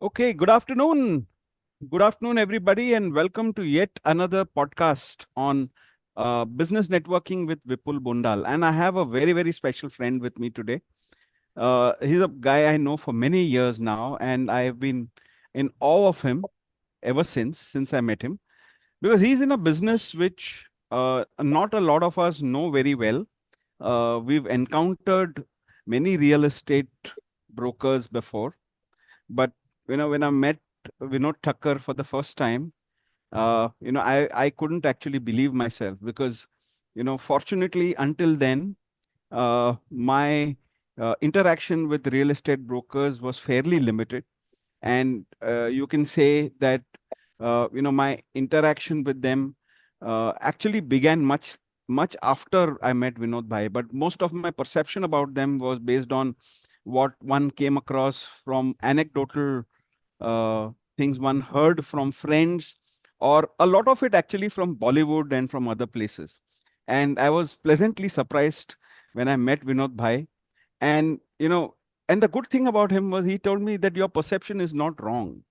Okay, good afternoon. Good afternoon, everybody, and welcome to yet another podcast on business networking with Vipul Bondal. And I have a very, very special friend with me today. He's a guy I know for many years now, and I have been in awe of him ever since I met him, because he's in a business which not a lot of us know very well. We've encountered many real estate brokers before, but when I met Vinod Thakkar for the first time, I couldn't actually believe myself because, fortunately, until then, my interaction with real estate brokers was fairly limited. And you can say that, my interaction with them actually began much after I met Vinod Bhai. But most of my perception about them was based on what one came across from anecdotal uh, things one heard from friends, or a lot of it actually from Bollywood and from other places. And I was pleasantly surprised when I met Vinod Bhai. And, and the good thing about him was he told me that your perception is not wrong.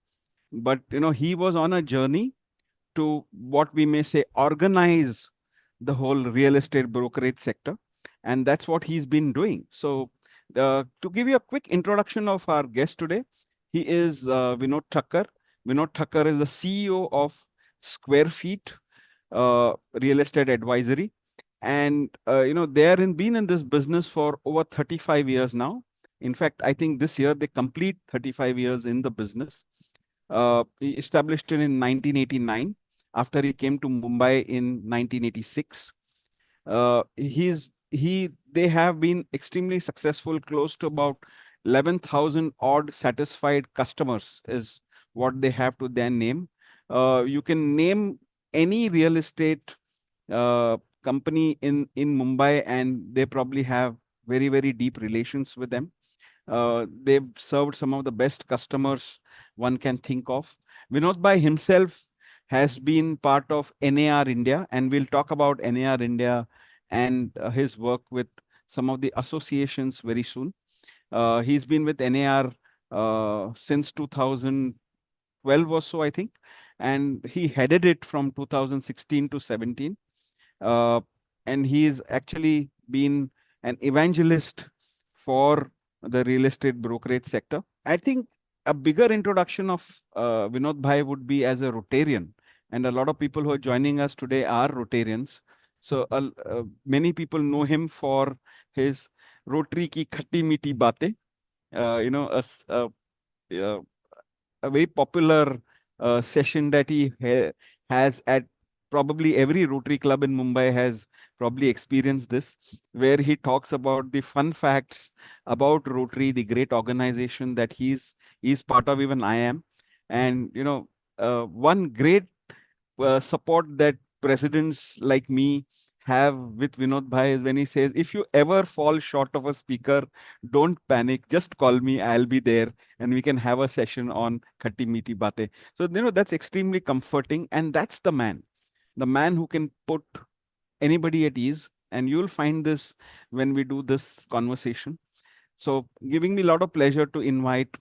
But, he was on a journey to what we may say organize the whole real estate brokerage sector. And that's what he's been doing. So, to give you a quick introduction of our guest today, he is Vinod Thakkar. Vinod Thakkar is the CEO of Squarefeet Real Estate Advisory. And, been in this business for over 35 years now. In fact, I think this year they complete 35 years in the business. He established it in 1989 after he came to Mumbai in 1986. They have been extremely successful, close to about 11,000 odd satisfied customers is what they have to their name. You can name any real estate company in Mumbai, and they probably have very, very deep relations with them. They've served some of the best customers one can think of. Vinod Bhai himself has been part of NAR India, and we'll talk about NAR India and his work with some of the associations very soon. He's been with NAR since 2012 or so, I think, and he headed it from 2016 to 17. Uh, and he's actually been an evangelist for the real estate brokerage sector. I think a bigger introduction of Vinod Bhai would be as a Rotarian. And a lot of people who are joining us today are Rotarians. So many people know him for his Rotary ki khatti meeti batein. Uh, a very popular session that has at probably every Rotary Club in Mumbai has probably experienced this, where he talks about the fun facts about Rotary, the great organization that he's part of, even I am. And, one great support that presidents like me have with Vinod Bhai is when he says, if you ever fall short of a speaker, don't panic, just call me, I'll be there, and we can have a session on Khatti Meeti Bate. So, that's extremely comforting. And that's the man who can put anybody at ease. And you'll find this when we do this conversation. So, giving me a lot of pleasure to invite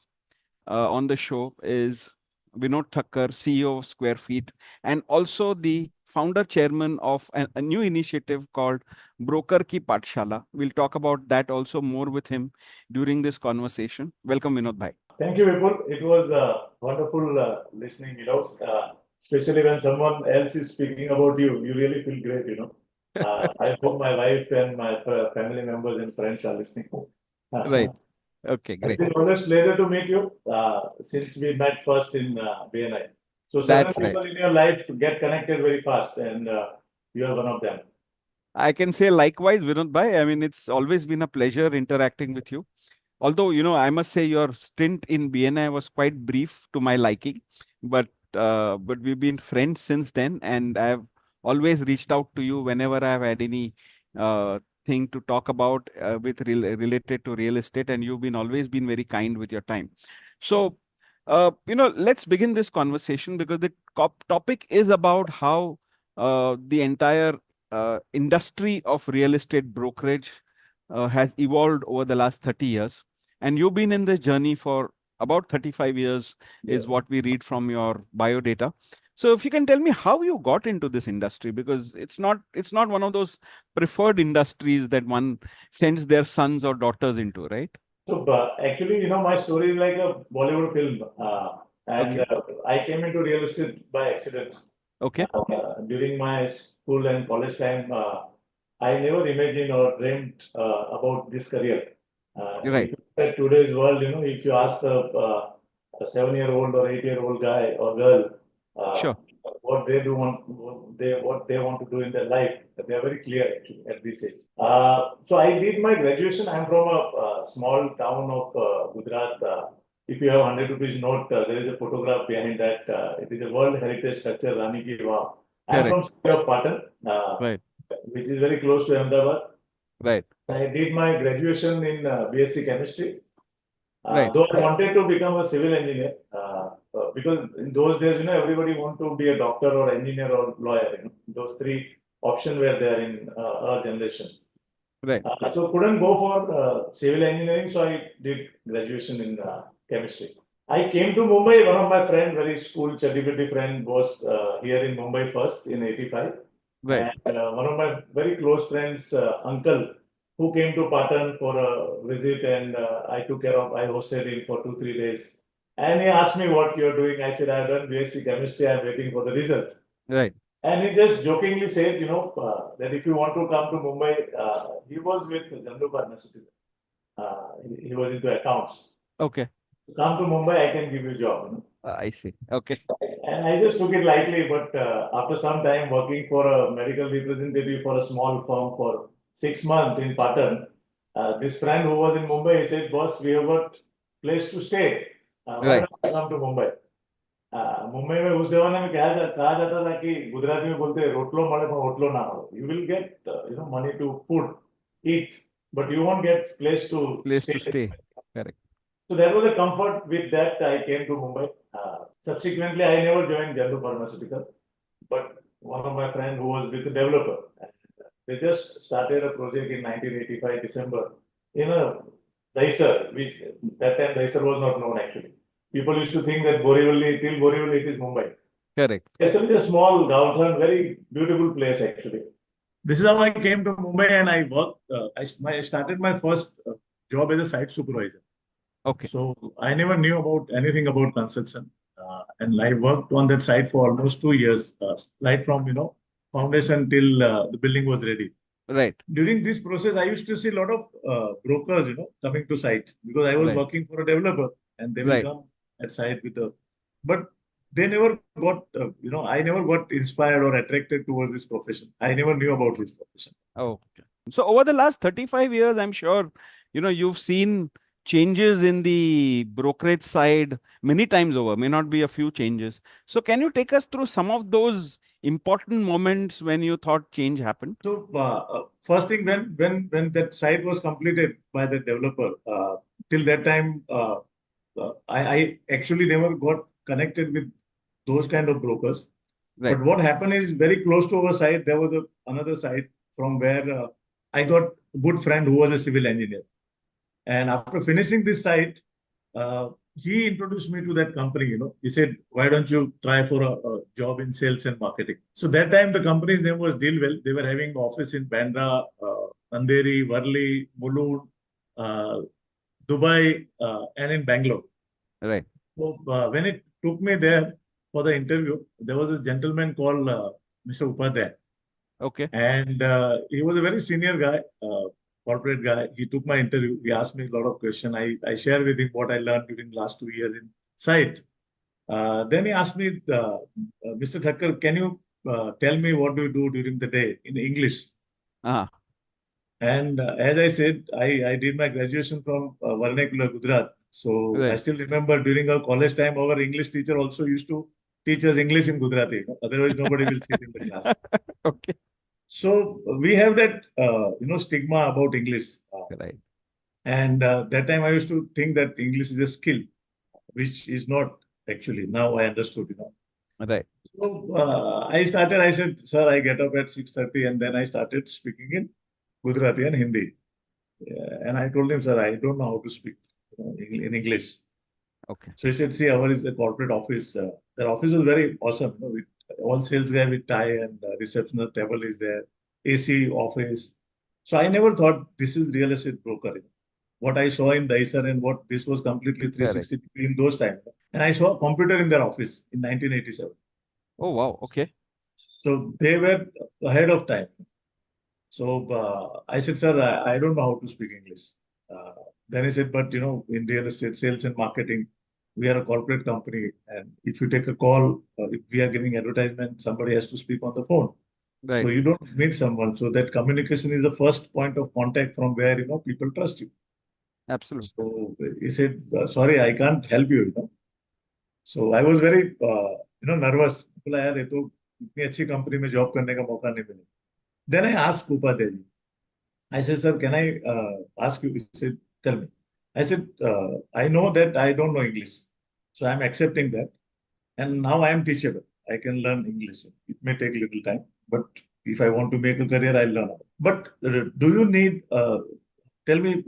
on the show is Vinod Thakkar, CEO of Squarefeet, and also the founder chairman of a new initiative called Broker Ki Paathshala. We'll talk about that also more with him during this conversation. Welcome, Vinod Bhai. Thank you, Vipul. It was wonderful listening, especially when someone else is speaking about you, you really feel great, I hope my wife and my family members and friends are listening. Right. Okay, It's great. been always pleasure to meet you since we met first in BNI. So certain That's right. people in your life get connected very fast, and you are one of them. I can say likewise, Vinod Bhai. I mean, it's always been a pleasure interacting with you. Although, I must say your stint in BNI was quite brief to my liking, but we've been friends since then, and I've always reached out to you whenever I've had any thing to talk about related to real estate, and you've been always been very kind with your time. So, let's begin this conversation because the topic is about how the entire industry of real estate brokerage has evolved over the last 30 years. And you've been in this journey for about 35 years is Yes. what we read from your bio data. So if you can tell me how you got into this industry, because it's not one of those preferred industries that one sends their sons or daughters into, right? So actually, my story is like a Bollywood film, and Okay. I came into real estate by accident. Okay. During my school and college time, I never imagined or dreamed about this career. If Right. you look at today's world, if you ask a 7-year-old or 8-year-old guy or girl uh, Sure. what they want to do in their life, they are very clear actually at this age. So I did my graduation. I'm from a, small town of Gujarat. If you have 100 rupees note, there is a photograph behind that. It is a World Heritage Structure, Rani Ki Vav. I'm Correct. from city of Patan, Right. which is very close to Ahmedabad. Right. I did my graduation in BSc Chemistry. Right. Though I wanted to become a civil engineer, because in those days, everybody want to be a doctor or engineer or lawyer. Those three options were there in our generation. Right. So couldn't go for civil engineering, so I did graduation in chemistry. I came to Mumbai. One of my friend, very school certificate friend, was here in Mumbai first in '85, Right. and one of my very close friends, uncle, who came to Patan for a visit, and I took care of. I hosted him for 2 3 days, and he asked me what you're doing. I said I've done BSc chemistry. I'm waiting for the result. Right. And he just jokingly said, that if you want to come to Mumbai, he was with Jandu Pharmaceutical. He was into accounts. Okay. Come to Mumbai, I can give you a job. I see. Okay. And I just took it lightly, but after some time working for a medical representative for a small firm for 6 months in Patan, this friend who was in Mumbai, he said, boss, we have got place to stay. Why Right. don't you come to Mumbai? Mumbai में उस जमाने में कहा जाता था कि गुजराती में बोलते हैं रोटलो મળે પણ હોટલો ના મળે you will get money to food eat but you won't get place to Place stay. to stay. Correct. So there was a comfort with that. I came to Mumbai. Subsequently I never joined Jandu Pharmaceutical, but one of my friend who was with a developer, they just started a project in 1985 December in a Daisar, which that time Daisar was not known actually. People used to think that Borivali, till Borivali, it is Mumbai. Correct. It's a small downtown, very beautiful place actually. This is how I came to Mumbai and I worked. I started my first job as a site supervisor. Okay. So I never knew about anything about construction, and I worked on that site for almost 2 years, right from foundation till the building was ready. Right. During this process, I used to see a lot of brokers, coming to site because I was Right. working for a developer, and they will Right. come at site with a, but they never got, I never got inspired or attracted towards this profession. I never knew about this profession. Okay. So over the last 35 years, I'm sure, you've seen changes in the brokerage side many times over, may not be a few changes. So can you take us through some of those important moments when you thought change happened? So first thing, when that site was completed by the developer, till that time, I actually never got connected with those kind of brokers. Right. But what happened is very close to our site, there was another site from where I got a good friend who was a civil engineer. And after finishing this site, he introduced me to that company. He said, "Why don't you try for a job in sales and marketing?" So that time the company's name was Dealwell. They were having office in Bandra, Andheri, Worli, Mulund, uh, Dubai, and in Bangalore. Right. So when it took me there for the interview, there was a gentleman called Mr. Upadhyay. Okay. And he was a very senior guy, corporate guy. He took my interview. He asked me a lot of questions. I shared with him what I learned during the last 2 years in site. Then he asked me, Mr. Thakkar, can you tell me what do you do during the day in English? Uh-huh. And as I said, I did my graduation from Vernacular, Gujarat. So I Right. still remember during our college time, our English teacher also used to teach us English in Gujarati. Otherwise, nobody will sit in the class. Okay. So we have that, stigma about English. Right. And that time I used to think that English is a skill, which is not actually. Now I understood. Right. So I said, sir, I get up at 6:30 and then I started speaking in Gujarati and Hindi. And I told him, sir, I don't know how to speak in English. Okay. So he said, see, our is a corporate office. Their office was very awesome. With all sales guy with tie and reception table is there, AC office. So I never thought this is real estate broker. What I saw in Daisar and what this was completely Correct. 360 degree in those times. And I saw a computer in their office in 1987. Oh, wow. Okay. So they were ahead of time. So I said, sir, I don't know how to speak English. Uh, then he said, but in real estate sales and marketing, we are a corporate company, and if you take a call, if we are giving advertisement, somebody has to speak on the phone. So Right. you don't meet someone. So that communication is the first point of contact from where people trust you. Absolutely. So he said, sorry, I can't help you. So I was very nervous. बोला यार ये तो इतनी अच्छी company में job करने का मौका नहीं मिला. Then I asked Upadhyay ji. I said, sir, can I ask you? He said, tell me. I said, I know that I don't know English. So I'm accepting that. And now I am teachable. I can learn English. It may take a little time, but if I want to make a career, I'll learn. But do you need, tell me,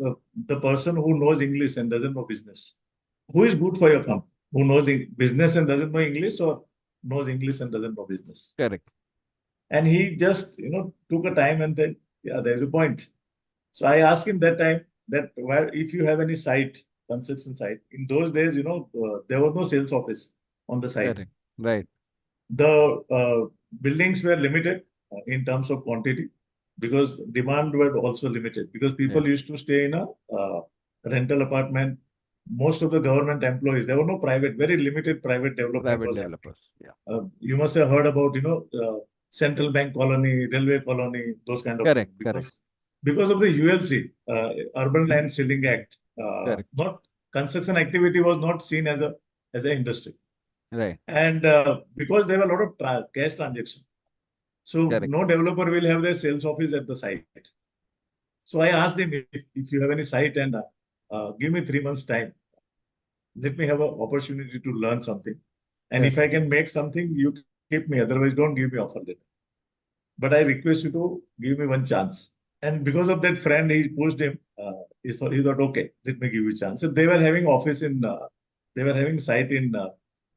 the person who knows English and doesn't know business, who is good for your company? Who knows business and doesn't know English, or knows English and doesn't know business? Correct. And he just, took a time and then, yeah, there's a point. So I asked him that time that where if you have any site, construction site, in those days, there was no sales office on the site. Correct. Right. The buildings were limited in terms of quantity because demand were also limited because people Yeah. used to stay in a rental apartment. Most of the government employees, there were no private, very limited private development Private was happening. developers. Yeah. You must have heard about, central bank colony, railway colony, those kind of things. Correct. Correct. Because of the ULC, Urban Land Ceiling Act, Correct. not construction activity was not seen as an industry. Right. And because there were a lot of cash transaction, so Correct. no developer will have their sales office at the site. So I asked him if you have any site and give me 3 months time. Let me have an opportunity to learn something. And if Correct. I can make something, you keep me. Otherwise, don't give me offer letter. But I request you to give me one chance. And because of that friend, he pushed him. He thought, okay, let me give you a chance. So they were having office they were having site in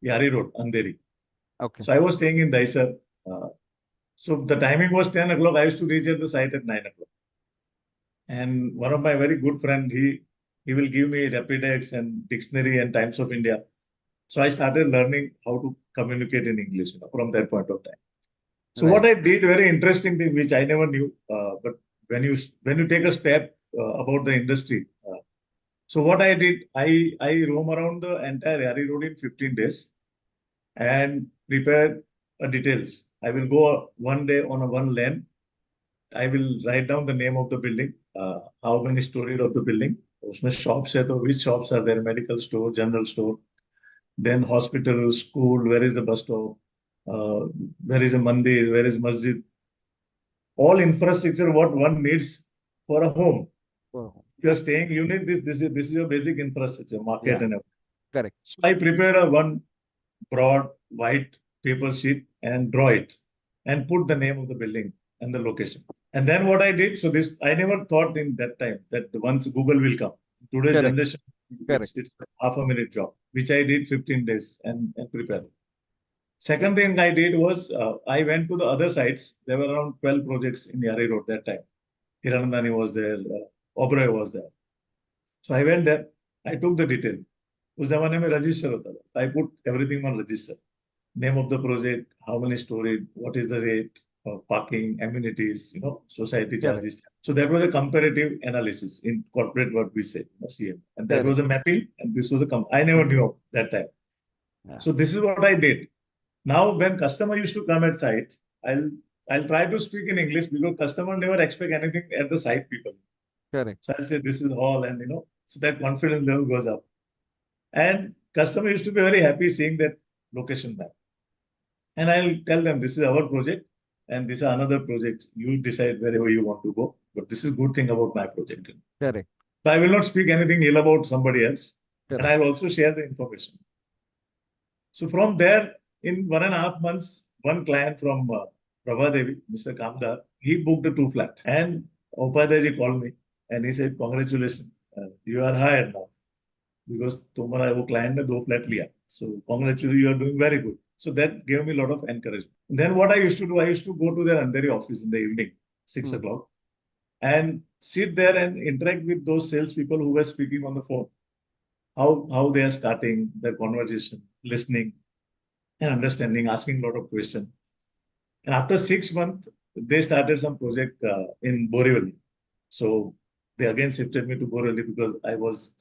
Yari Road, Andheri. Okay. So I was staying in Daisar. So the timing was 10 o'clock. I used to reach at the site at 9 o'clock. And one of my very good friend, he will give me Rapidex and dictionary and Times of India. So I started learning how to communicate in English from that point of time. So Right. what I did, very interesting thing, which I never knew, but when you take a step about the industry, so what I did, I roam around the entire Yari Road in 15 days and prepare details. I will go one day on a one lane. I will write down the name of the building, how many stories of the building. उसमें shops है तो which shops are there? Medical store, general store, then hospital, school. Where is the bus stop? Uh, where is a mandir? Where is masjid? All infrastructure what one needs for a home. Wow. You are staying, you need this. This is your basic infrastructure, market Yeah. and everything. Correct. So I prepared a one broad white paper sheet and draw it and put the name of the building and the location. And then what I did, so this I never thought in that time that once Google will come. Today's Correct. generation, Correct. it's half a minute job, which I did 15 days and prepared. Second thing I did was I went to the other sites. There were around 12 projects in Yari Road that time. Hiranandani was there, Oberoi was there. So I went there. I took the detail. उस जमाने में register होता था. I put everything on register. Name of the project, how many stories, what is the rate, parking, amenities, society Correct. charges. So that was a comparative analysis in corporate what we say, CM. And that was Correct. a mapping, and this was I never knew of that time. Yeah. So this is what I did. Now, when customer used to come at site, I'll try to speak in English because customer never expect anything at the site people. Correct. So I'll say this is all, and so that confidence level goes up. And customer used to be very happy seeing that location map. And I'll tell them this is our project and this is another project. You decide wherever you want to go. But this is good thing about my project. Correct. So I will not speak anything ill about somebody else. And Correct. I'll also share the information. So from there, in 1.5 months, one client from Prabhadevi, Mr. Kamdar, he booked a 2 flat. And Upadhyayji called me and he said, congratulations, you are hired now. because तुम्हारा वो client ने 2 flat लिया. So congratulations, you are doing very good. So that gave me a lot of encouragement. Then what I used to do, I used to go to their Andheri office in the evening, 6 o'clock, and sit there and interact with those salespeople who were speaking on the phone. How they are starting their conversation, listening and understanding, asking a lot of questions. And after 6 months, they started some project in Borivali. So they again shifted me to Borivali because I was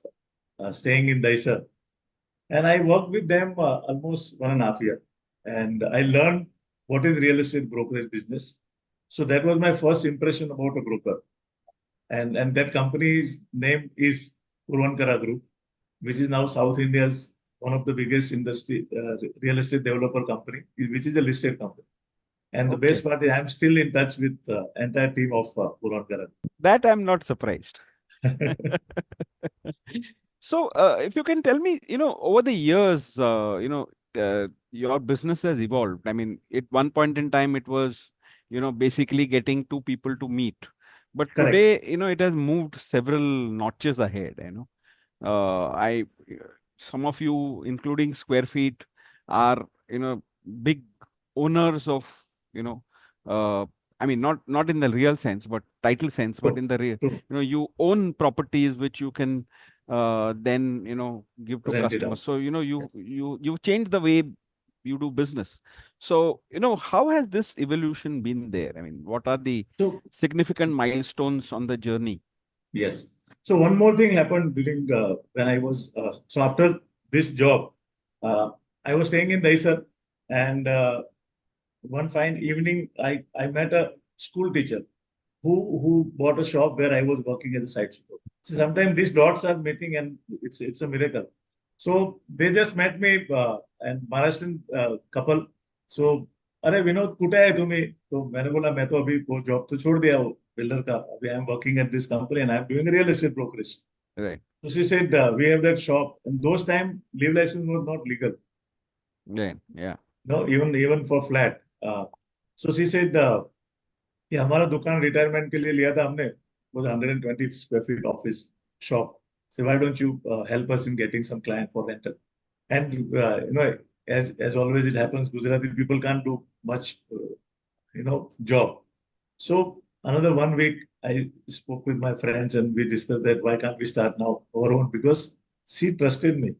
staying in Daisar. And I worked with them almost 1.5 years. And I learned what is real estate brokerage business. So that was my first impression about a broker. And that company's name is Purvankara Group, which is now South India's one of the biggest industry real estate developer company, which is a listed company. And the best part is I'm still in touch with the entire team of Purvankara. That I'm not surprised. So, if you can tell me, over the years, your business has evolved. I mean, at one point in time, it was, basically getting two people to meet. But Correct. today, it has moved several notches ahead. I, some of you, including Squarefeet, are, big owners of, you know, uh, I mean, not in the real sense, but title sense, but True. in the real, True. you own properties which you can then give to Rent it customers. out. So Yes. you've changed the way you do business. So how has this evolution been there? I mean, what are the So significant milestones on the journey? yes. So one more thing happened during when I was so after this job, uh, I was staying in Daisar, and one fine evening, I met a school teacher who bought a shop where I was working as a site super. So sometimes these dots are meeting, and it's a miracle. So they just met me and Maharashtrian couple. So अरे विनोद कुठे आहे तुम्ही तो मैंने बोला मैं तो अभी वो जॉब तो छोड़ दिया वो बिल्डर का अभी I am working at this company and I am doing real estate brokerage. Right. So she said we have that shop and those time live license was not legal. Right. Yeah. No, even for flat. So she said ये हमारा दुकान retirement के लिए लिया था हमने was 120 square feet office shop. So why don't you help us in getting some client for rental? And as always it happens, Gujarati people can't do much, job. So another 1 week, I spoke with my friends and we discussed that why can't we start now our own because she trusted me.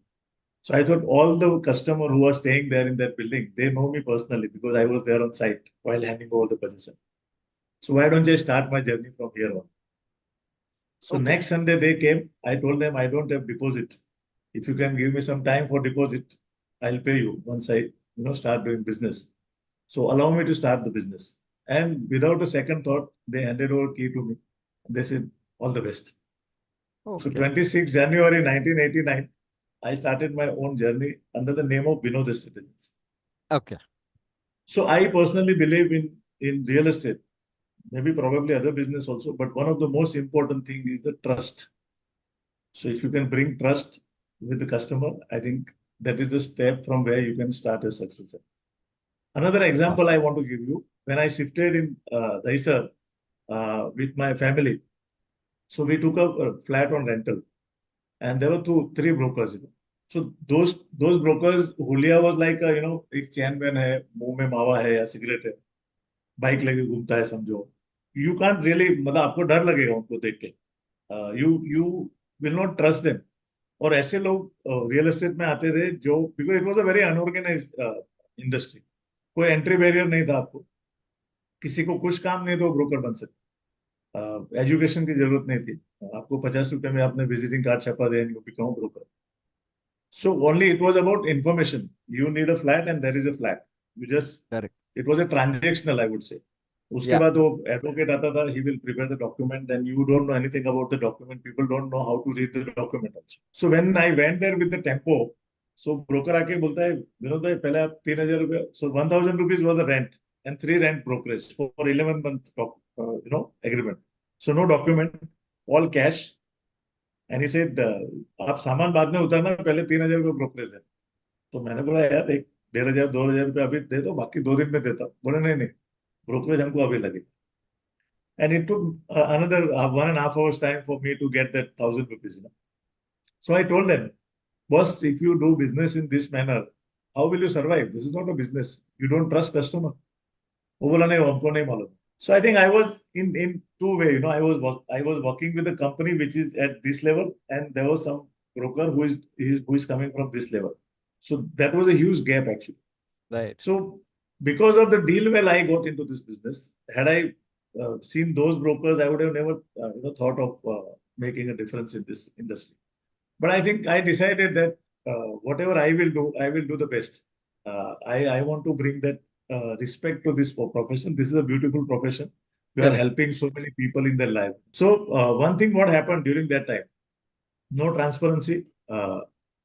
So I thought all the customer who are staying there in that building, they know me personally because I was there on site while handing over the possession. So why don't I start my journey from here on? So Okay. next Sunday they came. I told them I don't have deposit. If you can give me some time for deposit, I'll pay you once I start doing business. So allow me to start the business. And without a second thought, they handed over key to me. They said, all the best. So Okay. 26 January 1989, I started my own journey under the name of Vinod Estate Agency. Okay. So I personally believe in real estate, maybe probably other business also, but one of the most important thing is the trust. So if you can bring trust with the customer, I think that is the step from where you can start a success. Another example I Awesome. want to give you, when I shifted in Daisar with my family, so we took a flat on rental, and there were three brokers. So those brokers, Julia was like एक चैन man है, मुंह में मावा है या cigarette है, bike लेके घूमता है समझो. You can't really मतलब आपको डर लगेगा उनको देख के. You will not trust them. और ऐसे लोग रियल एस्टेट में आते थे जो because it was a very unorganised industry. कोई एंट्री बैरियर नहीं था आपको. किसी को कुछ काम नहीं तो ब्रोकर बन सकते. एजुकेशन की जरूरत नहीं थी. आपको 50 रुपए में आपने विजिटिंग कार्ड छपा दे and you become broker. So only it was about information. You need a flat and there is a flat. You just, Correct. it was a transactional, I would say. उसके Yeah. बाद वो advocate आता था, he will prepare the document and you don't know anything about the document. People don't know how to read the document also. So when I went there with the tempo, so broker आके बोलता है, विनोद भाई पहले आप 3,000 रुपये, so 1,000 rupees was the rent and 3 rent brokerage for 11 month agreement. So no document, all cash. And he said आप सामान बाद में उतारना पहले 3,000 रुपये ब्रोकरेज है. तो मैंने बोला यार एक 1,500 2,000 रुपये अभी दे दो बाकी 2 दिन में देता हूँ. बोले नहीं नहीं ब्रोकरेज हमको अभी लगे. And it took another 1.5 hours time for me to get that 1,000 rupees. So I told them Boss, if you do business in this manner, how will you survive? This is not a business. You don't trust customer. वो बोला नहीं हमको नहीं मालूम. So I think I was in two way. I was working with a company which is at this level, and there was some broker who is coming from this level. So that was a huge gap actually. Right. So because of the deal well, I got into this business. Had I seen those brokers, I would have never thought of making a difference in this industry. But I think I decided that whatever I will do the best. I want to bring that respect to this profession. This is a beautiful profession. We are Correct. helping so many people in their life. So one thing what happened during that time, no transparency.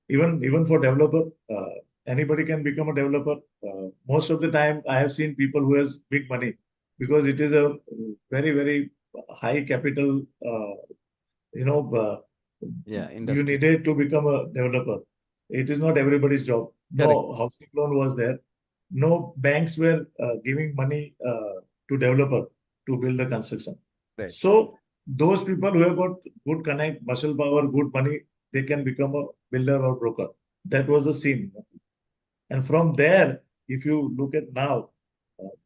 Even for developer, anybody can become a developer. Most of the time, I have seen people who has big money because it is a very high capital. You know, Yeah, you industry. needed to become a developer. It is not everybody's job. Correct. No housing loan was there. No banks were giving money to developer to build the construction. Right. So those people who have got good connect, muscle power, good money, they can become a builder or broker. That was the scene. And from there, if you look at now,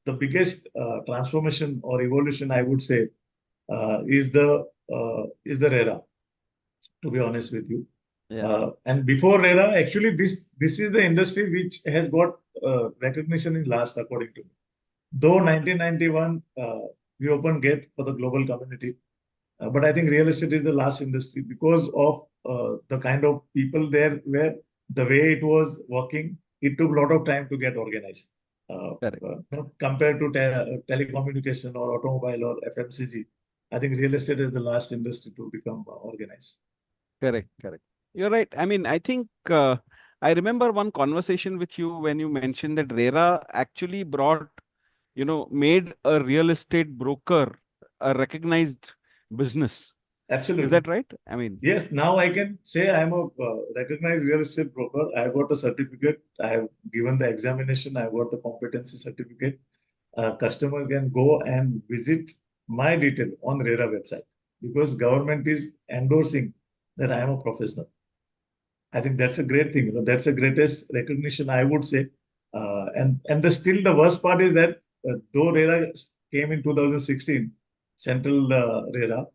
the biggest transformation or evolution, I would say, is the RERA. To be honest with you, Yeah. and before RERA, actually, this is the industry which has got recognition in last, according to me. Though 1991, we opened gate for the global community. But I think real estate is the last industry because of the kind of people there where the way it was working, it took a lot of time to get organized. Correct. Compared to telecommunication or automobile or FMCG, I think real estate is the last industry to become organized. Correct. Correct. You're right. I mean, I think I remember one conversation with you when you mentioned that RERA actually brought, made a real estate broker a recognized business. Is Absolutely. that right? I mean, Yes, now I can say I am a recognized real estate broker. I got a certificate. I have given the examination. I got the competency certificate. A customer can go and visit my detail on RERA website because government is endorsing that I am a professional. I think that's a great thing. That's the greatest recognition I would say. And still the worst part is that though RERA came in 2016, central RERA,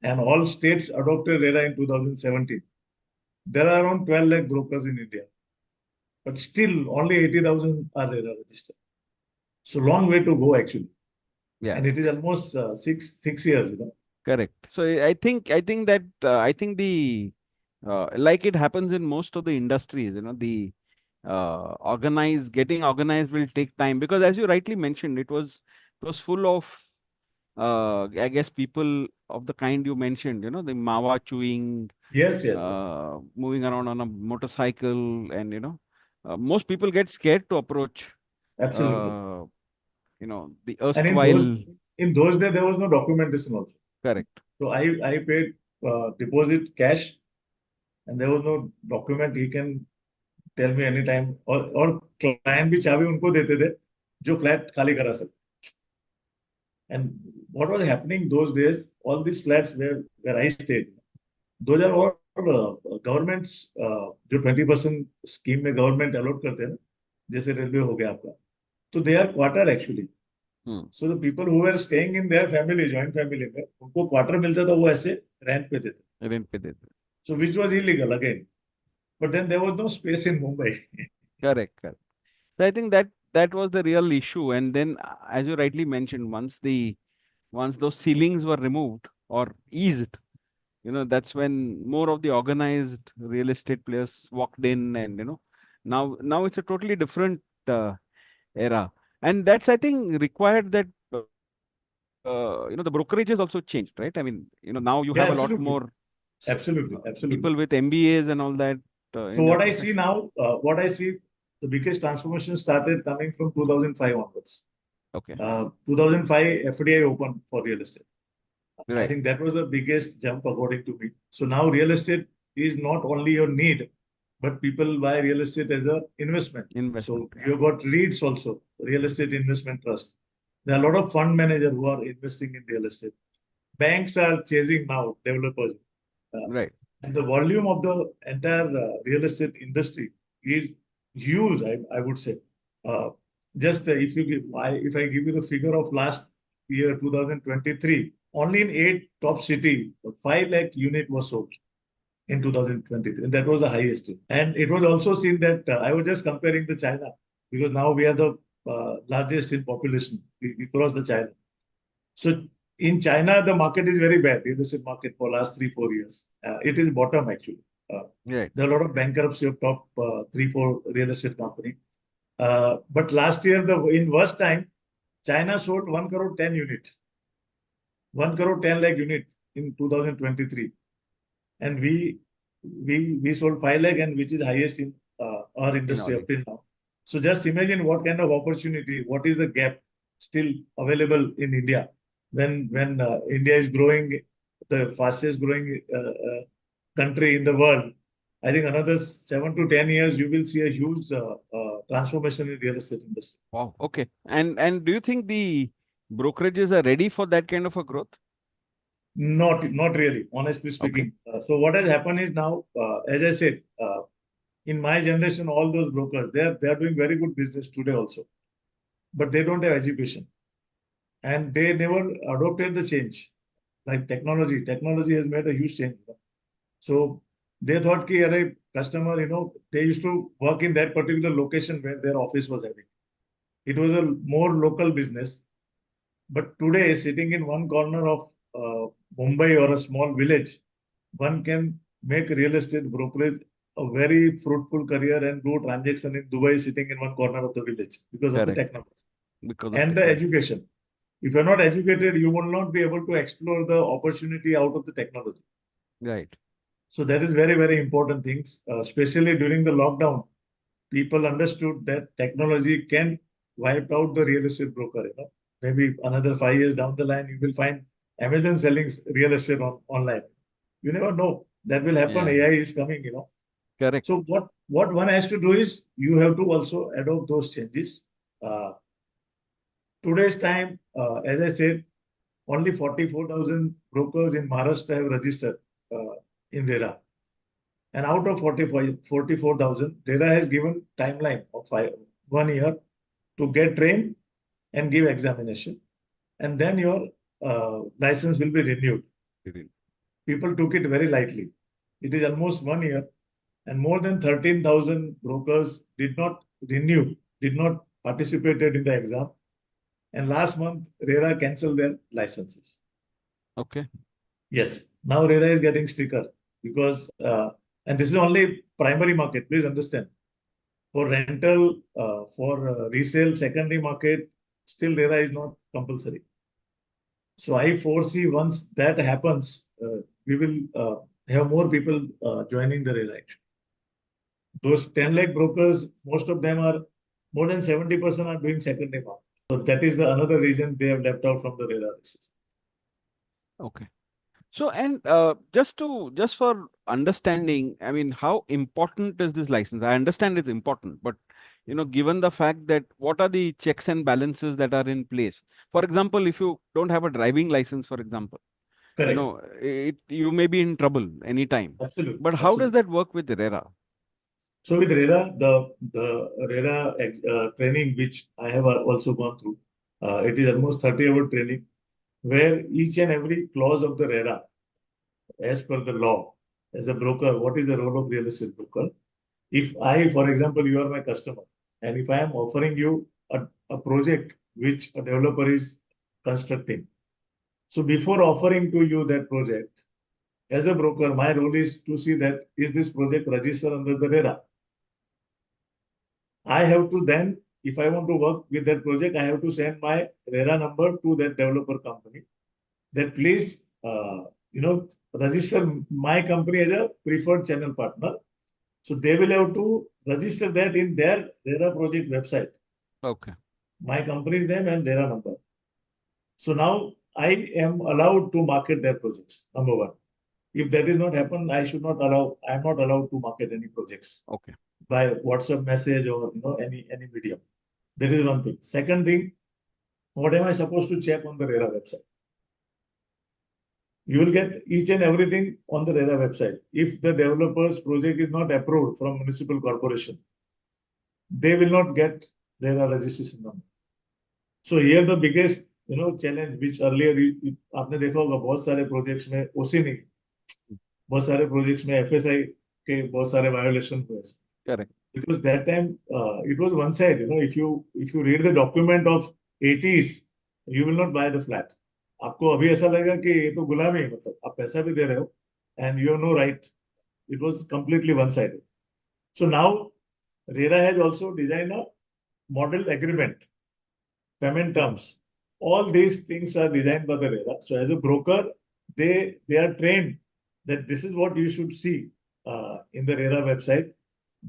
and all states adopted RERA in 2017. There are around 12 lakh brokers in India, but still only 80,000 are RERA registered. So long way to go actually, yeah. and it is almost six years. Correct. So I think the like it happens in most of the industries, the getting organized will take time because as you rightly mentioned, it was full of I guess people of the kind you mentioned, the mawa chewing, Yes. moving around on a motorcycle, and most people get scared to approach Absolutely. uh, the And erstwhile. in those days there was no documentation also. Correct. So I paid deposit cash, and there was no document. He can tell me anytime. और client भी चाबी उनको देते थे जो flat खाली करा सकते. And what was happening those days, all these flats where I stayed, those are all governments जो 20% स्कीम में गवर्नमेंट अलॉट करते हैं ना, जैसे रेलवे हो गया आपका, तो they are quarter actually. Hmm. So the people who are staying in their family, joint family में उनको क्वार्टर मिलता था, वो ऐसे रेंट पे देते. Rent pe dete. So which was illegal again, but then there was no space in Mumbai. Correct. Correct. So I think that was the real issue. And then, as you rightly mentioned, once those ceilings were removed or eased, that's when more of the organized real estate players walked in, and now it's a totally different era. And that's, I think, required that the brokerages also changed, right? I mean, now you have a lot Yeah, more absolutely. Absolutely. people Absolutely. with MBAs and all that So in your what I see profession. now, the biggest transformation started coming from 2005 onwards. Okay. 2005 FDI opened for real estate. I Right. think that was the biggest jump according to me. So now real estate is not only your need, but people buy real estate as a investment. So Investment. you got REITs also, real estate investment trust. There are a lot of fund managers who are investing in real estate. Banks are chasing now developers. Uh, Right. And the volume of the entire real estate industry is huge, I would say. Uh, just if you give, if I give you the figure of last year, 2023, only in 8 top city, 5 lakh unit was sold in 2023. And that was the highest. And it was also seen that I was just comparing the China because now we are the largest in population. We crossed the China. So in China, the market is very bad, real estate market for last 3-4 years. It is bottom actually. Uh, Right. there are a lot of bankruptcy of top 3-4 real estate company. But last year, in worst time, China sold 1 crore 10 units, 1 crore 10 lakh unit in 2023, and we sold 5 lakh, and which is highest in our In industry Audi. up till now. So just imagine what kind of opportunity, what is the gap still available in India when India is growing, the fastest growing country in the world. I think another 7 to 10 years, you will see a huge transformation in real estate industry. Wow. Okay. And do you think the brokerages are ready for that kind of a growth? Not really, honestly Okay. speaking. So what has happened is now, as I said, in my generation, all those brokers, they are doing very good business today also, but they don't have education, and they never adopted the change. Like technology has made a huge change. So they thought ki, array, customer, they used to work in that particular location where their office was having. It was a more local business. But today, sitting in one corner of Mumbai or a small village, one can make real estate brokerage a very fruitful career and do transaction in Dubai sitting in one corner of the village because of the Correct. technology Because of and the technology. education. If you're not educated, you will not be able to explore the opportunity out of the technology. Right. So that is very, very important things, especially during the lockdown. People understood that technology can wipe out the real estate broker. Maybe another 5 years down the line, you will find Amazon selling real estate online. You never know. That will happen. Yeah. AI is coming. Correct. So what one has to do is you have to also adopt those changes. Uh, Today's time, as I said, only 44,000 brokers in Maharashtra have registered in RERA. And out of 44,000, RERA has given timeline of 1 year to get trained and give examination. And then your license will be renewed. Really. People took it very lightly. It is almost 1 year, and more than 13,000 brokers did not renew, did not participated in the exam. And last month, RERA canceled their licenses. Okay. Yes, now RERA is getting stricter because, and this is only primary market. Please understand. For rental, for resale, secondary market, still RERA is not compulsory. So I foresee once that happens, we will have more people joining the RERA. Those 10 lakh brokers, most of them are more than 70% are doing secondary market. So that is the another reason they have left out from the RERA system. Okay. So, and just for understanding, I mean, how important is this license? I understand it's important, but given the fact that what are the checks and balances that are in place? For example, if you don't have a driving license, for example, Correct. you may be in trouble anytime. Absolutely. But how does Absolutely. that work with RERA? So with RERA, the RERA training which I have also gone through, it is almost 30-hour training where each and every clause of the RERA, as per the law, as a broker, what is the role of real estate broker? If I, for example, you are my customer, and if I am offering you a project which a developer is constructing, so before offering to you that project, as a broker, my role is to see that is this project registered under the RERA. I have to then, if I want to work with that project, I have to send my RERA number to that developer company. That please, register my company as a preferred channel partner. So they will have to register that in their RERA project website. Okay. My company's name and RERA number. So now I am allowed to market their projects. Number one. If that is not happen, I should not allow. I am not allowed to market any projects Okay. by WhatsApp message or any medium. That is one thing. Second thing, what am I supposed to check on the RERA website? You will get each and everything on the RERA website. If the developer's project is not approved from municipal corporation, they will not get RERA registration number. So here the biggest challenge which earlier आपने देखा होगा बहुत सारे projects में OC नहीं, बहुत सारे projects में FSI के बहुत सारे violation हुए. Correct. Because that time it was one side. If you read the document of 80s, you will not buy the flat. आपको अभी ऐसा लगेगा कि ये तो गुलामी है, मतलब आप पैसा भी दे रहे हो and you have no right. It was completely one-sided. So now RERA has also designed a model agreement, payment terms. All these things are designed by the RERA. So as a broker, they are trained that this is what you should see in the RERA website.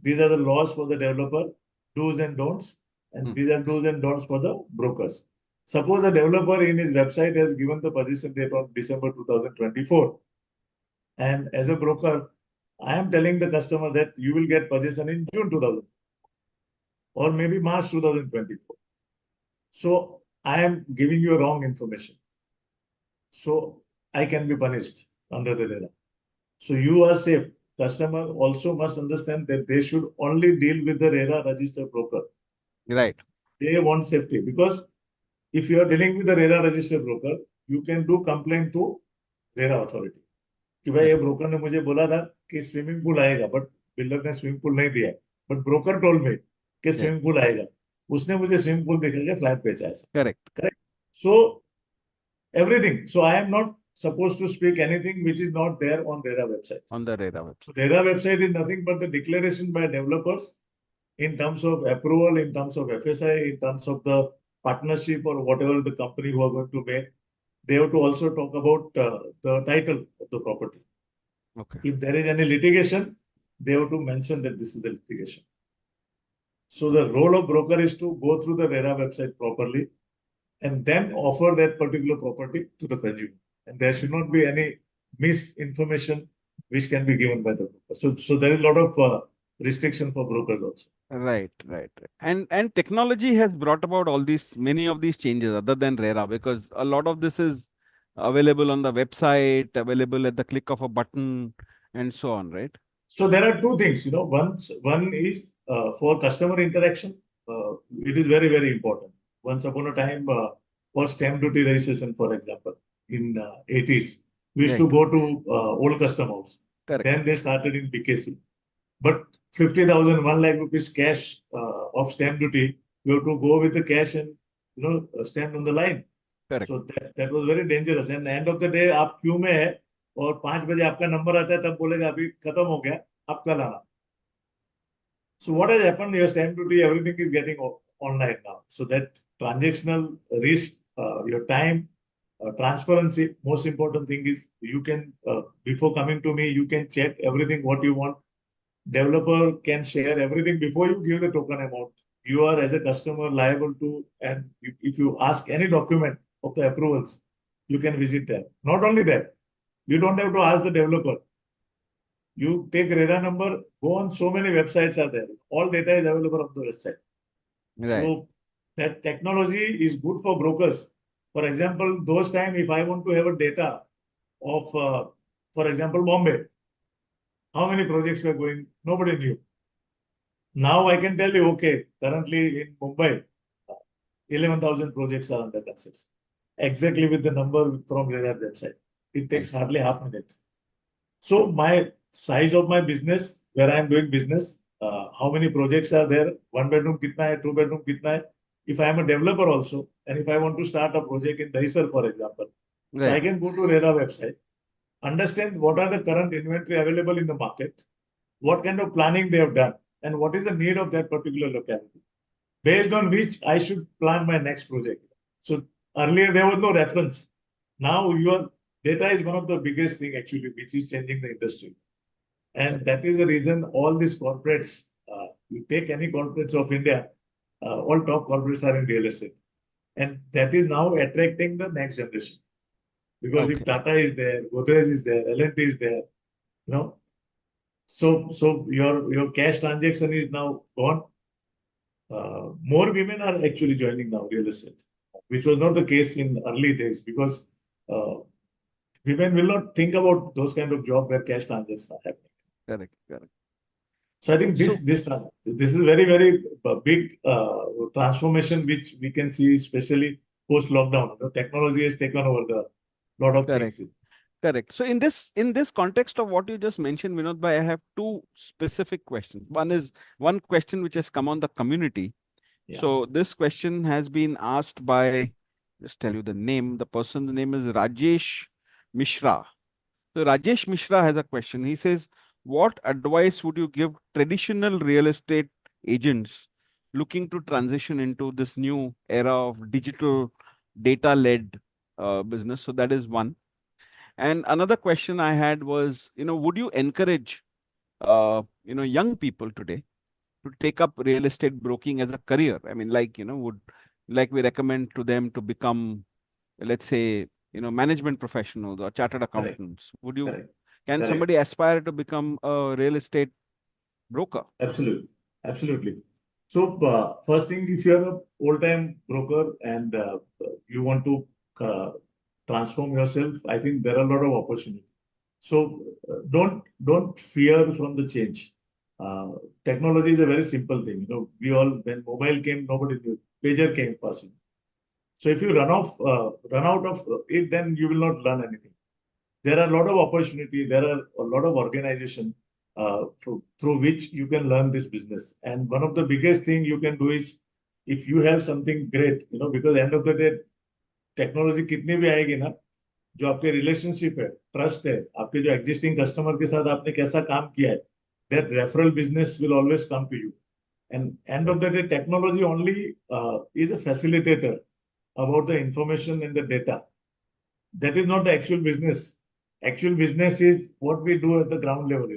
These are the laws for the developer, do's and don'ts, and these are do's and don'ts for the brokers. Suppose a developer in his website has given the possession date on December 2024, and as a broker, I am telling the customer that you will get possession in June 2000 or maybe March 2024. So I am giving you wrong information. So I can be punished under the RERA. So you are safe. Customer also must understand that they should only deal with the RERA registered broker. Right. They want safety, because if you are dealing with the RERA registered broker, you can do complaint to RERA authority. कि भाई ये broker ने मुझे बोला था कि swimming pool आएगा, but builder ने स्विमिंग पूल नहीं दिया, बट ब्रोकर टोल में कि स्विमिंग पूल आएगा, उसने मुझे स्विमिंग पूल दिखा के फ्लैट बेचा है. Correct. So everything. So I am not supposed to speak anything which is not there on RERA website. On the RERA website. So RERA website is nothing but the declaration by developers in terms of approval, in terms of FSI, in terms of the partnership or whatever the company who are going to make. They have to also talk about the title of the property. Okay. If there is any litigation, they have to mention that this is the litigation. So the role of broker is to go through the RERA website properly and then offer that particular property to the consumer. And there should not be any misinformation which can be given by the broker. So there is a lot of restriction for brokers also. Right. And technology has brought about many of these changes other than RERA, because a lot of this is available on the website, available at the click of a button, and so on, right? So there are two things, one is for customer interaction. It is very, very important. Once upon a time, for stamp duty registration, for example, in 80s, we used to go to old custom house. Correct. Then they started in BKC. But 50,000, 1 lakh rupees cash of stamp duty, you have to go with the cash and stand on the line. Correct. So that was very dangerous. And end of the day, आप Q में है और 5 बजे आपका number आता है, तब बोलेगा अभी खत्म हो गया, आप कल आना. So what has happened? Your stamp duty, everything is getting online now. So that transactional risk, your time, transparency, most important thing is you can, before coming to me, you can check everything what you want. Developer can share everything before you give the token amount. You are as a customer liable to, and if you ask any document of the approvals, you can visit there. Not only that, you don't have to ask the developer. You take RERA number, go on, so many websites are there. All data is available on the website. Right. So that technology is good for brokers. For example, those time, if I want to have a data of, for example, Bombay, how many projects were going, nobody knew. Now I can tell you, okay, currently in Mumbai, 11,000 projects are under construction. Exactly with the number from RERA website. It takes hardly half a minute. So my size of my business, where I am doing business, how many projects are there, 1 bedroom kitna hai, 2 bedroom kitna hai. If I am a developer also, and if I want to start a project in Dahisar, for example, so I can go to RERA website, understand what are the current inventory available in the market, what kind of planning they have done, and what is the need of that particular locality, based on which I should plan my next project. So earlier there was no reference. Now your data is one of the biggest thing actually, which is changing the industry. And that is the reason all these corporates, you take any corporates of India, all top corporates are in real estate. And that is now attracting the next generation. Because if Tata is there, Godrej is there, L&T is there, so your cash transaction is now gone. More women are actually joining now real estate, which was not the case in early days, because women will not think about those kind of job where cash transactions are happening. Correct, correct. So I think So this is very, very big transformation which we can see, especially post lockdown. Technology has taken over the lot of correct. things. Correct. So in this context of what you just mentioned, Vinod bhai, I have two specific questions. One question which has come on the community. Yeah, So this question has been asked by, just tell you the name. The person's name is Rajesh Mishra. So Rajesh Mishra has a question. He says, "What advice would you give traditional real estate agents looking to transition into this new era of digital data-led business?" So that is one. And another question I had was, would you encourage, young people today to take up real estate broking as a career? I mean, like we recommend to them to become, let's say, management professionals or chartered correct, accountants. correct, Can correct. somebody aspire to become a real estate broker? Absolutely, absolutely. So first thing, if you are a old-time broker and you want to uh, transform yourself, I think there are a lot of opportunities. So don't fear from the change. Uh, Technology is a very simple thing. We all, when mobile came, nobody knew. Pager came first. So if you run out of it, then you will not learn anything. There are a lot of opportunity. There are a lot of organization through which you can learn this business. And one of the biggest thing you can do is, if you have something great, because end of the day, technology कितनी भी आएगी ना, जो आपके relationship है, trust है, आपके जो एग्जिस्टिंग कस्टमर के साथ आपने कैसा काम किया है, that referral business will always come to you. And end of Correct. the day, technology only is a facilitator about the information and the data. That is not the actual business. Actual business is what we do at the ground level.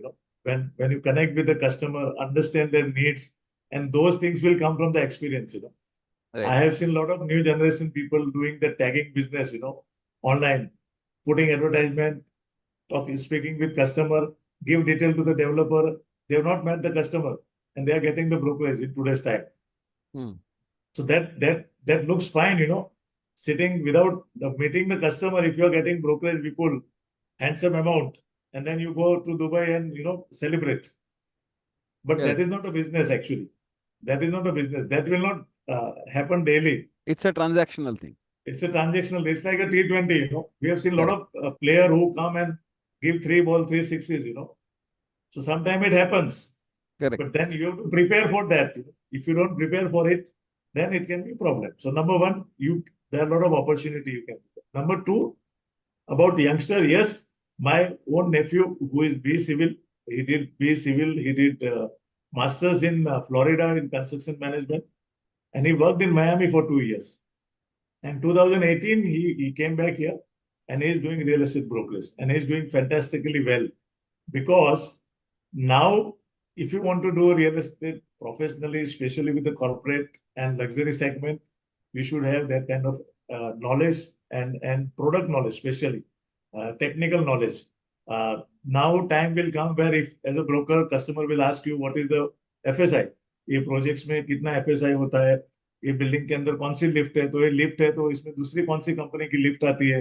When you connect with the customer, understand their needs, and those things will come from the experience. I Right. have seen a lot of new generation people doing the tagging business, online, putting advertisement, speaking with customer, give detail to the developer. They have not met the customer, and they are getting the brokerage in today's time. Hmm. So that looks fine, sitting without meeting the customer. If you are getting brokerage, people handsome amount, and then you go to Dubai and celebrate. But that Correct. is not a business actually. That is not a business. That will not happen daily. It's a transactional thing. It's a transactional. It's like a T20. We have seen a lot Correct. of player who come and give three ball, three sixes. So sometimes it happens, Correct. but then you have to prepare for that. If you don't prepare for it, then it can be a problem. So number one, there are a lot of opportunity you can. Number two, about youngster, yes, my own nephew who is B Civil, he did B Civil, he did masters in Florida in construction management, and he worked in Miami for 2 years. And 2018, he came back here and he's doing real estate brokerage and he's doing fantastically well because now, if you want to do real estate professionally, especially with the corporate and luxury segment, you should have that kind of knowledge and product knowledge, especially technical knowledge. Now, time will come where if as a broker, customer will ask you what is the FSI. ये projects में कितना FSI होता है, ये building के अंदर कौन सी lift है, तो ये लिफ्ट है तो इसमें दूसरी कौन सी कंपनी की लिफ्ट आती है,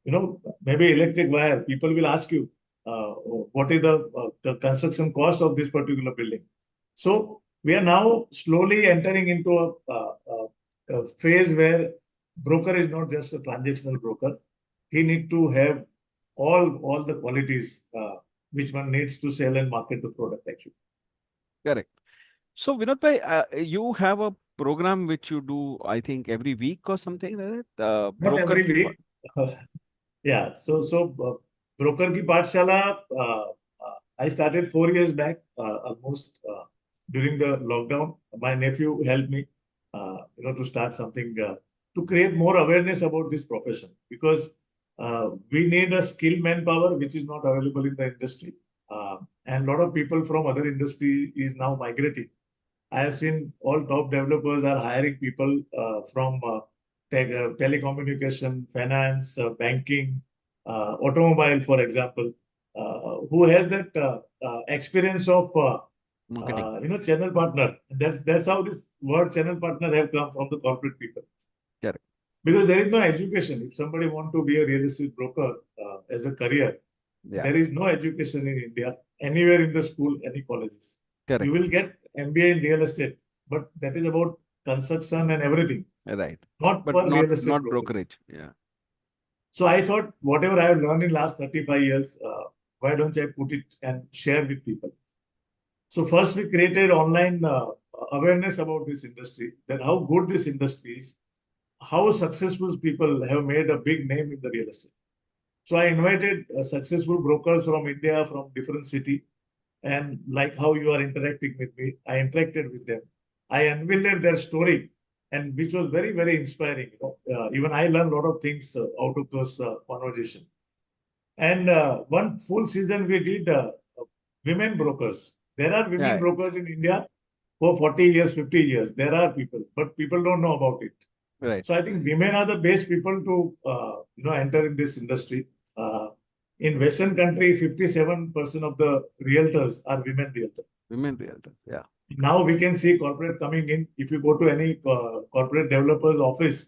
may be electric wire. People will ask you what is the construction cost of this particular building. So we are now slowly entering into a phase where broker is not just a transactional broker. He need to have all the qualities which one needs to sell and market the product actually. Correct. So, Vinod bhai, you have a program which you do, I think, every week or something like that. Not Broker every ki week. Yeah. So broker ki Paathshala, I started 4 years back, almost during the lockdown. My nephew helped me, to start something to create more awareness about this profession because we need a skilled manpower which is not available in the industry, and a lot of people from other industry is now migrating. I have seen all top developers are hiring people from telecommunication, finance, banking, automobile, for example, who has that experience of marketing. channel partner. That's how this word channel partner have come from the corporate people. Correct. Because there is no education. If somebody want to be a real estate broker as a career, Yeah. there is no education in India, anywhere in the school, any colleges. Correct. You will get MBA in real estate, but that is about construction and everything, Right. not But for real estate not brokerage. brokerage. Yeah. So I thought, whatever I have learned in last 35 years, why don't I put it and share with people? So first we created online awareness about this industry, that how good this industry is, how successful people have made a big name in the real estate. So I invited successful brokers from India, from different city, and like how you are interacting with me, I interacted with them. I unveiled their story, and which was very, very inspiring. Even I learned a lot of things out of those conversations. And one full season we did women brokers. There are women Yeah. brokers in India for 40 years, 50 years. There are people, but people don't know about it. Right. So I think women are the best people to enter in this industry. Uh, in Western country, 57% of the realtors are women realtors. Women realtor. Yeah. Now we can see corporate coming in. If you go to any corporate developer's office,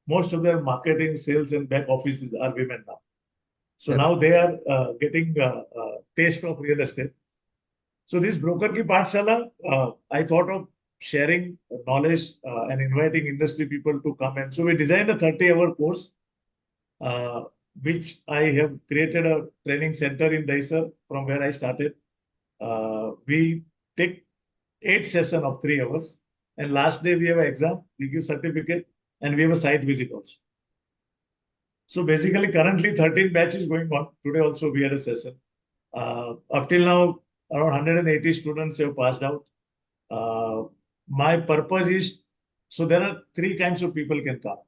most of their marketing, sales, and back offices are women now. So Correct. now they are getting taste of real estate. So this broker ki Paathshala, I thought of sharing knowledge and inviting industry people to come. And so we designed a 30-hour course, uh, which I have created a training center in Daisar from where I started. We take 8 sessions of 3 hours. And last day we have an exam, we give certificate, and we have a site visit also. So basically, currently 13 batches going on. Today also we had a session. Up till now, around 180 students have passed out. My purpose is, so there are three kinds of people can come.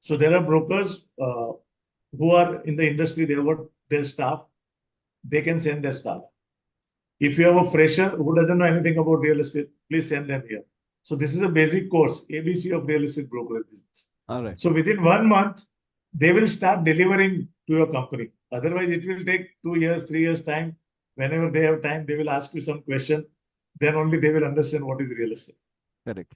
So there are brokers who are in the industry, they have their staff, they can send their staff. If you have a fresher who doesn't know anything about real estate, please send them here. So this is a basic course, ABC of real estate brokerage business. All right. So within 1 month, they will start delivering to your company. Otherwise, it will take 2 years, 3 years time. Whenever they have time, they will ask you some question. Then only they will understand what is real estate. Correct.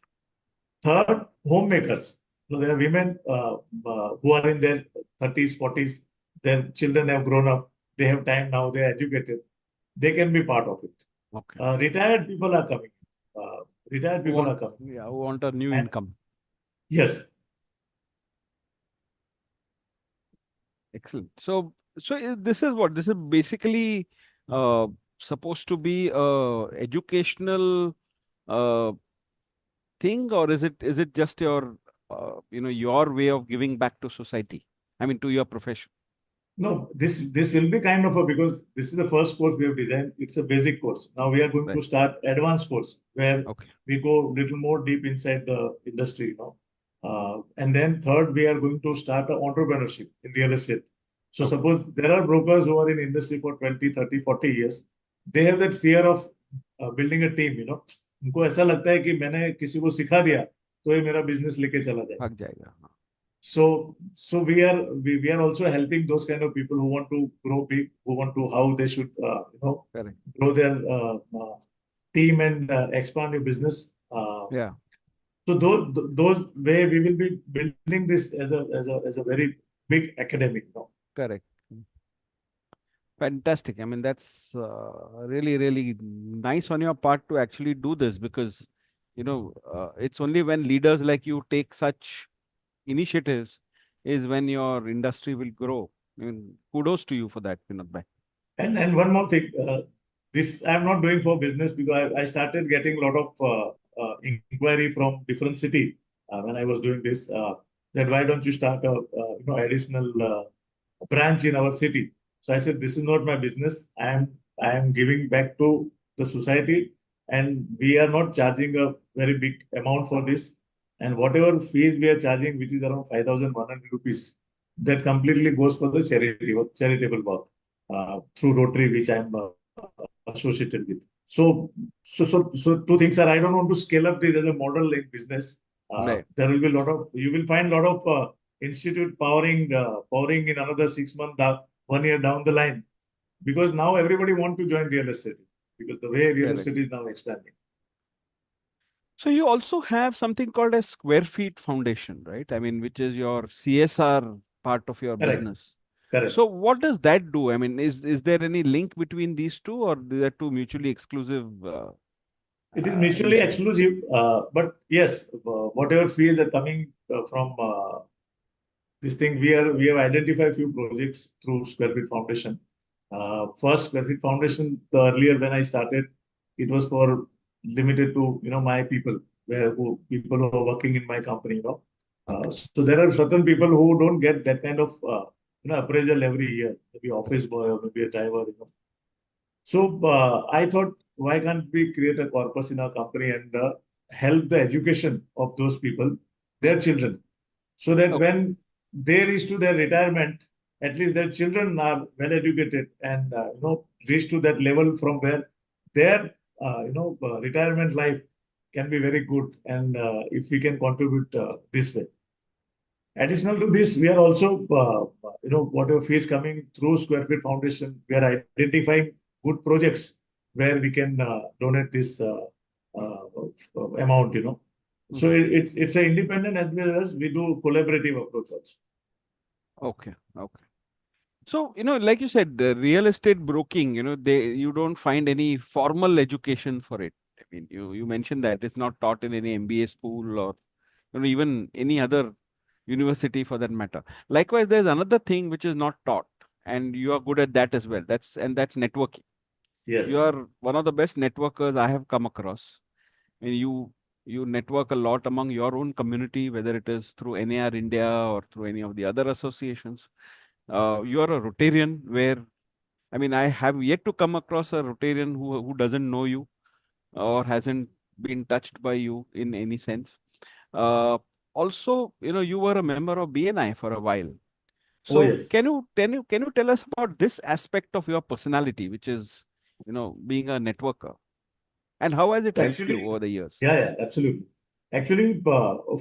Third, homemakers. So there are women who are in their 30s, 40s. Their children have grown up. They have time now. They are educated. They can be part of it. Okay. Retired people are coming. Retired Who people are want, coming. yeah, who want a new And income. yes, Excellent. So, this is what? This is basically uh, supposed to be a educational uh, thing, or is it just your your way of giving back to society? I mean, to your profession. no, this will be kind of a, because this is the first course we have designed. It's a basic course. Now we are going Right. to start advanced course where Okay. we go little more deep inside the industry, and then third, we are going to start entrepreneurship in real estate. So Okay. suppose there are brokers who are in industry for 20, 30, 40 years. They have that fear of building a team. उनको ऐसा लगता है कि मैंने किसी को सिखा दिया तो ये मेरा बिजनेस लेके चला जाए. भाग जाएगा. हाँ. So we are also helping those kind of people who want to grow big, who want to how they should Correct. grow their team and expand your business. Yeah. So those way we will be building this as a very big academic. Correct. Fantastic. I mean, that's really, really nice on your part to actually do this, because, it's only when leaders like you take such initiatives is when your industry will grow. I mean, kudos to you for that, Vinod bhai. And one more thing, this I'm not doing for business, because I started getting a lot of inquiry from different city when I was doing this. That why don't you start a additional branch in our city? So I said, this is not my business. I am giving back to the society, and we are not charging a very big amount for this. And whatever fees we are charging, which is around 5,100 rupees, that completely goes for the charitable work through Rotary, which I'm associated with. So two things are, I don't want to scale up this as a model in business. Right. There will be you will find a lot of institute powering in another 6 months, 1 year down the line, because now everybody want to join real estate, because the way real Correct. estate is now expanding. So you also have something called a Squarefeet Foundation, right? I mean, which is your CSR part of your Correct, business. correct. So what does that do? I mean, is there any link between these two, or they are two mutually exclusive It is mutually initiatives? exclusive, but yes, whatever fees are coming from this thing, we have identified few projects through Squarefeet Foundation. First, Squarefeet Foundation, the earlier when I started, it was for limited to my people, people who are working in my company. Okay. So there are certain people who don't get that kind of appraisal every year, maybe office boy or maybe a driver. So I thought, why can't we create a corpus in our company and help the education of those people, their children, so that Okay. when they reach to their retirement, at least their children are well educated and reach to that level from where their retirement life can be very good. And if we can contribute this way. Additional to this, we are also, whatever fees coming through Squarefeet Foundation, we are identifying good projects where we can donate this amount. So Mhm. it's an independent as well as we do collaborative approach also. Okay. Okay. So, like you said, the real estate broking, you don't find any formal education for it. I mean, you mentioned that it's not taught in any MBA school or even any other university for that matter. Likewise, there's another thing which is not taught, and you are good at that as well. That's networking. You Yes. are one of the best networkers I have come across. And you network a lot among your own community, whether it is through NAR India or through any of the other associations. You are a Rotarian where, I mean, I have yet to come across a Rotarian who doesn't know you or hasn't been touched by you in any sense. Uh, Also, you were a member of BNI for a while. Oh, So yes. can you tell us about this aspect of your personality, which is, being a networker, and how has it helped you Actually, over the years? yeah, absolutely. Actually,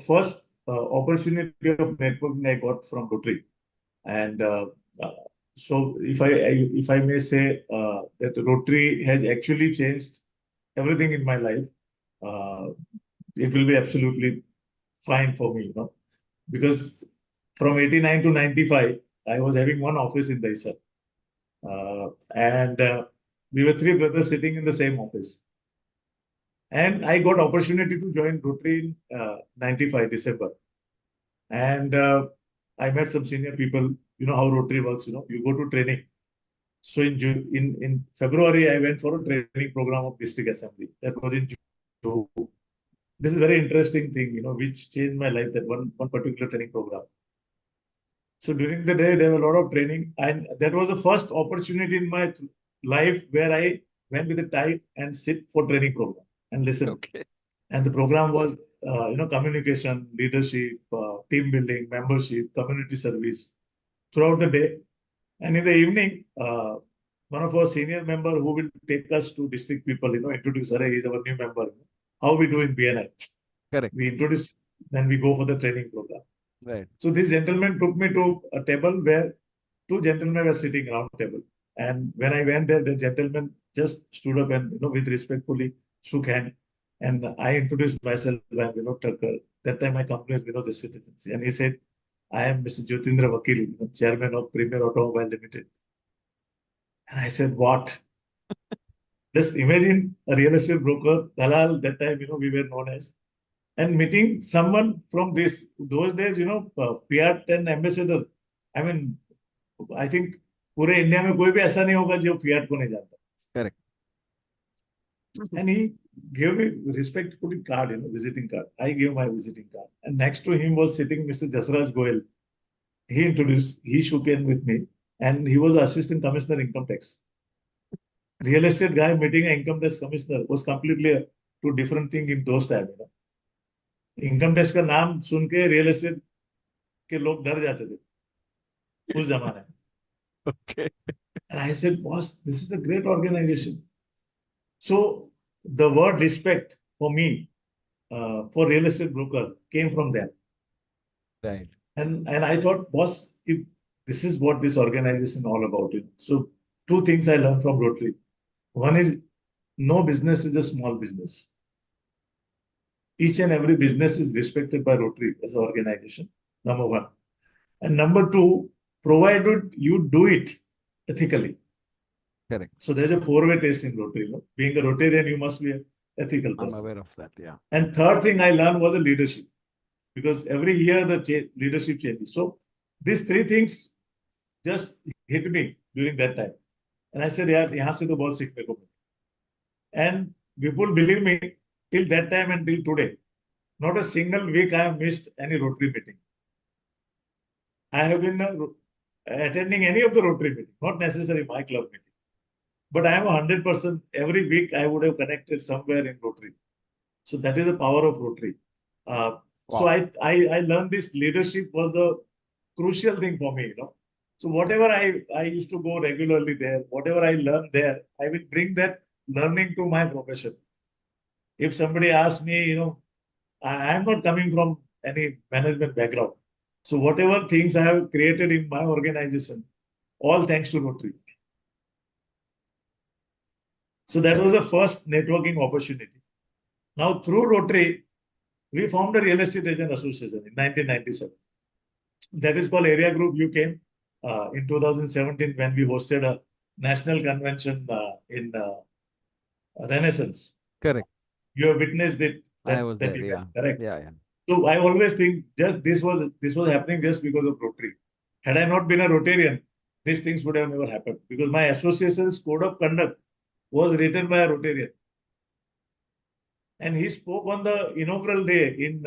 first opportunity of networking I got from Rotary. And uh, so if I may say that Rotary has actually changed everything in my life, uh, it will be absolutely fine for me, because from 89 to 95, I was having one office in Daisar. And we were three brothers sitting in the same office. And I got opportunity to join Rotary in 95 December. And I met some senior people. You know how Rotary works, you go to training. So in February, I went for a training program of district assembly. That was in June. This is a very interesting thing, which changed my life. That one particular training program. So during the day, there were a lot of training, and that was the first opportunity in my life where I went with a tie and sit for training program and listen. Okay. And the program was, communication, leadership, team building, membership, community service throughout the day. And in the evening, one of our senior member who will take us to district people, introduce, Arey, he's our new member. How we do in BNI? Correct. We introduce, then we go for the training program. Right. So this gentleman took me to a table where two gentlemen were sitting around table. And when I went there, the gentleman just stood up and, with respectfully shook hand. And I introduced myself, I'm Vinod Thakkar. That time my company was Vinod the Citizens. And he said, I am Mr. Jyotindra Vakil, chairman of Premier Automobile Limited. And I said, what? Just imagine a real estate broker, Dalal, that time, we were known as, and meeting someone from those days, Fiat and ambassador. I mean, I think पूरे India में कोई भी ऐसा नहीं होगा जो Fiat को नहीं जानता. Correct. Mhm. And he gave me respectfully card, visiting card. I gave my visiting card. And next to him was sitting Mr. Jasraj Goel. He shook hands with me. And he was assistant commissioner income tax. Real estate guy meeting an income tax commissioner was completely a two different thing in those times. Income tax का नाम सुन के real estate के लोग डर जाते थे उस जमाने में. Okay. And I said, boss, this is a great organization. So the word respect for me, for real estate broker, came from them. Right. And I thought, boss, if this is what this organization all about. So two things I learned from Rotary. One is no business is a small business. each and every business is respected by Rotary as an organization, number one. And number two, provided you do it ethically. Correct. So there's a four-way test in Rotary. You know? Being a Rotarian, you must be an ethical I'm person. aware of that. Yeah. And third thing I learned was a leadership, because every year the leadership changes. So these three things just hit me during that time. And I said, यार यहाँ से तो बहुत सीखने को मिला. And people believe me, till that time and till today, not a single week I have missed any Rotary meeting. I have been attending any of the Rotary meeting, not necessarily my club meeting. But I am 100%, every week I would have connected somewhere in Rotary. So that is the power of Rotary. So Wow. I learned this leadership was the crucial thing for me, you know. So whatever I used to go regularly there, whatever I learned there, I will bring that learning to my profession. If somebody asks me, you know, I am not coming from any management background. So whatever things I have created in my organization, all thanks to Rotary. So that was Correct. the first networking opportunity. Now through Rotary, we formed a real estate agent association in 1997. That is called Area Group. You came in 2017 when we hosted a national convention in Renaissance. Correct. You have witnessed it, I that was that there. event, Yeah. correct? Yeah. Yeah. So I always think just this was happening just because of Rotary. Had I not been a Rotarian, these things would have never happened, because my association's code of conduct was written by a Rotarian, and he spoke on the inaugural day in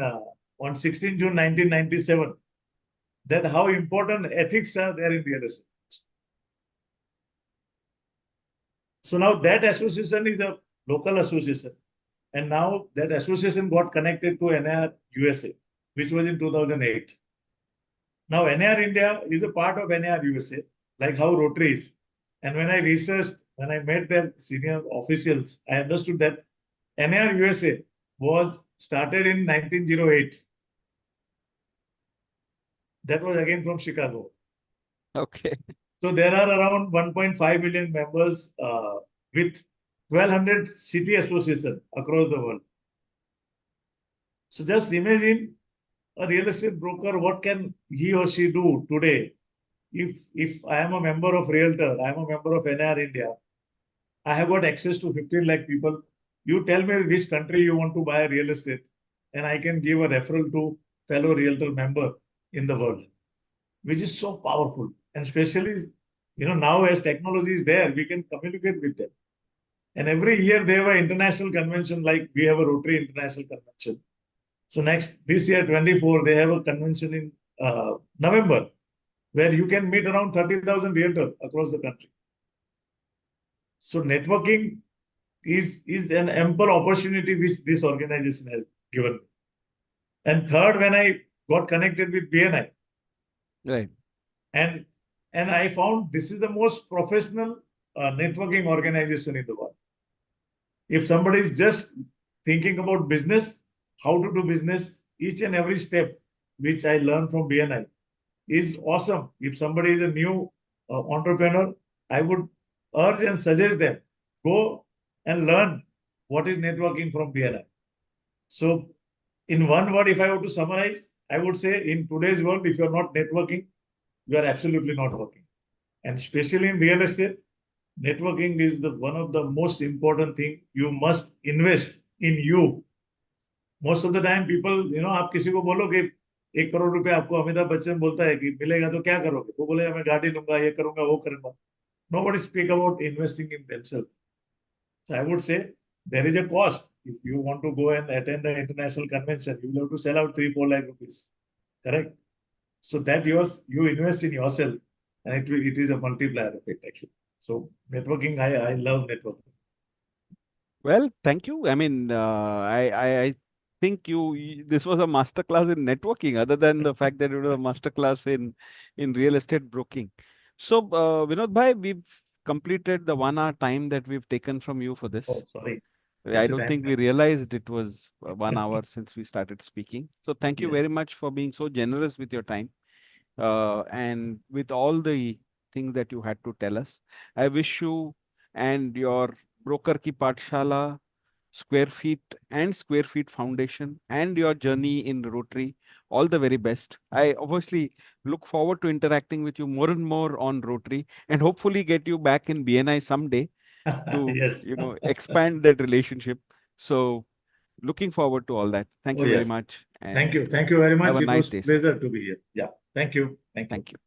on 16 June 1997, that how important ethics are there in real estate. So now that association is a local association, and now that association got connected to NIR USA, which was in 2008. Now NIR India is a part of NIR USA, like how Rotary is. And when I researched, when I met their senior officials, I understood that NIR USA was started in 1908. That was again from Chicago. Okay. So there are around 1.5 million members with 1,200 city associations across the world. So just imagine a real estate broker, what can he or she do today? If I am a member of Realtor, I am a member of NIR India, I have got access to 15 lakh people. You tell me which country you want to buy a real estate, and I can give a referral to fellow Realtor member in the world, which is so powerful. And especially, you know, now as technology is there, we can communicate with them. And every year they have an international convention, like we have a Rotary International Convention. So this year, 24, they have a convention in November, where you can meet around 30,000 realtors across the country. So networking is an ample opportunity which this organization has given me. And third, when I got connected with BNI, Right. and I found this is the most professional networking organization in the world. If somebody is just thinking about business, how to do business, each and every step which I learned from BNI is awesome. If somebody is a new entrepreneur, I would urge and suggest them, go and learn what is networking from BNI. So in one word, if I were to summarize, I would say in today's world, if you're not networking, you are absolutely not working. And especially in real estate, networking is the one of the most important thing. You must invest in you. Most of the time people, you know, आप किसी को बोलो कि 1 करोड़ रुपए आपको, अमिताभ बच्चन बोलता है कि मिलेगा तो क्या करोगे, वो बोलेगा मैं गाड़ी लूंगा, ये करूंगा, वो करूंगा. Nobody speak about investing in themselves. So I would say there is a cost. If you want to go and attend an international convention, you will have to sell out 3-4 lakh rupees. Correct? So that you invest in yourself, and it is a multiplier effect actually. So networking, I love networking. Well, thank you. I mean, I think this was a masterclass in networking, other than the fact that it was a masterclass in real estate broking. So, Vinod bhai, we've completed the 1 hour time that we've taken from you for this. Oh, sorry. I That's the don't time. think we realized it was 1 hour since we started speaking. So, thank you Yes. very much for being so generous with your time and with all the things that you had to tell us. I wish you and your broker ki Paathshala Squarefeet and Squarefeet Foundation and your journey in Rotary. All the very best. I obviously look forward to interacting with you more and more on Rotary and hopefully get you back in BNI someday to, Yes. expand that relationship. So looking forward to all that. Thank Oh, you very yes. much Thank and you. Thank you very have much. a It nice was day, sir. pleasure to be here. Yeah. Thank you. Thank you. Thank you.